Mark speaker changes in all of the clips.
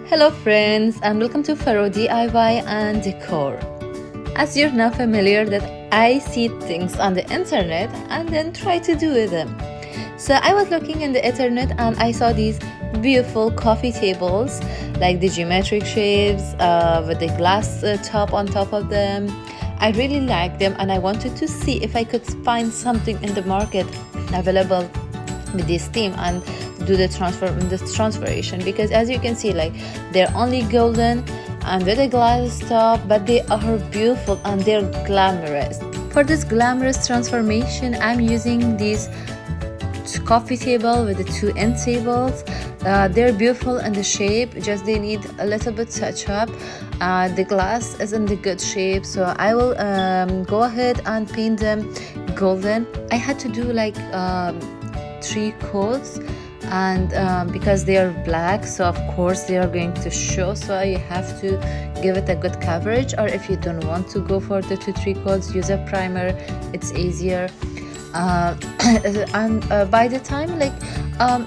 Speaker 1: Hello friends, and welcome to Faro DIY and Decor. As you're now familiar that I see things on the internet and then try to do them. So I was looking in the internet and I saw these beautiful coffee tables, like the geometric shapes with the glass top on top of them. I really liked them and I wanted to see if I could find something in the market available with this theme and do the transformation, because as you can see, like, they're only golden and with a glass top, but they are beautiful and they're glamorous. For this glamorous transformation, I'm using these coffee table with the two end tables. They're beautiful in the shape, just they need a little bit touch up. The glass is in the good shape, so I will go ahead and paint them golden. I had to do like 3 coats, and because they are black, so of course they are going to show, so you have to give it a good coverage. Or if you don't want to go for the 2-3 coats, use a primer, it's easier. And by the time, like,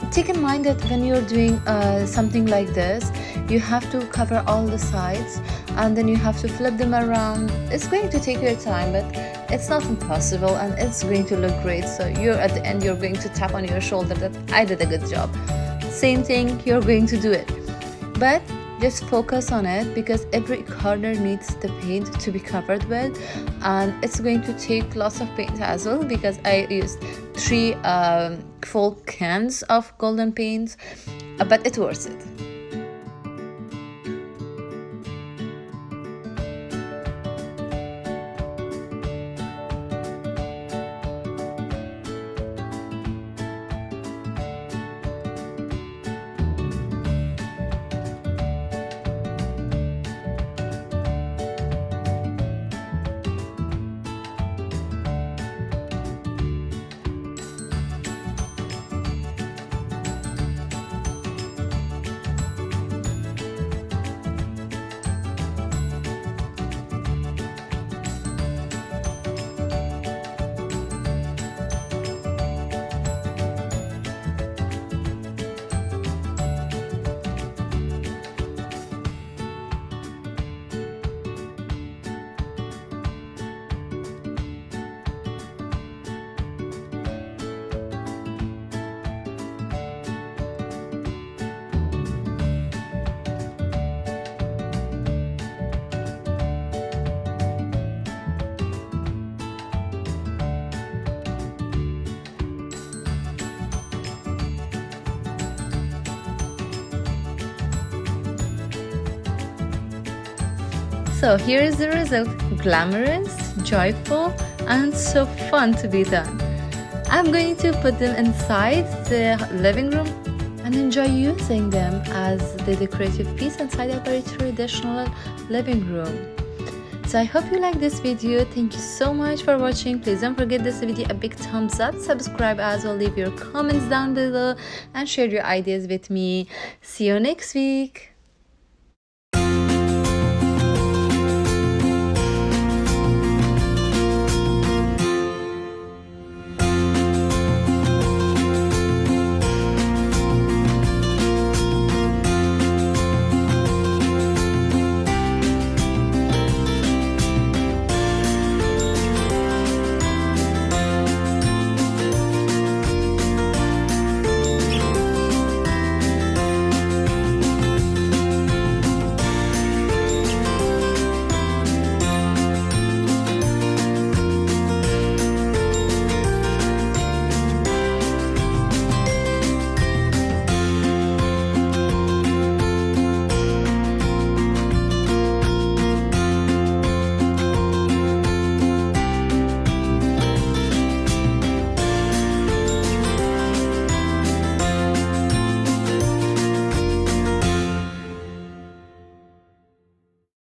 Speaker 1: take in mind that when you're doing something like this, you have to cover all the sides and then you have to flip them around. It's going to take your time, but it's not impossible and it's going to look great. So you're at the end, you're going to tap on your shoulder that I did a good job. Same thing, you're going to do it, but just focus on it, because every corner needs the paint to be covered with, and it's going to take lots of paint as well, because I used 3 full cans of golden paint, but it's worth it. So here is the result: glamorous, joyful, and so fun to be done. I'm going to put them inside the living room and enjoy using them as the decorative piece inside a very traditional living room. So I hope you like this video. Thank you so much for watching. Please don't forget this video a big thumbs up, subscribe as well, leave your comments down below and share your ideas with me. See you next week.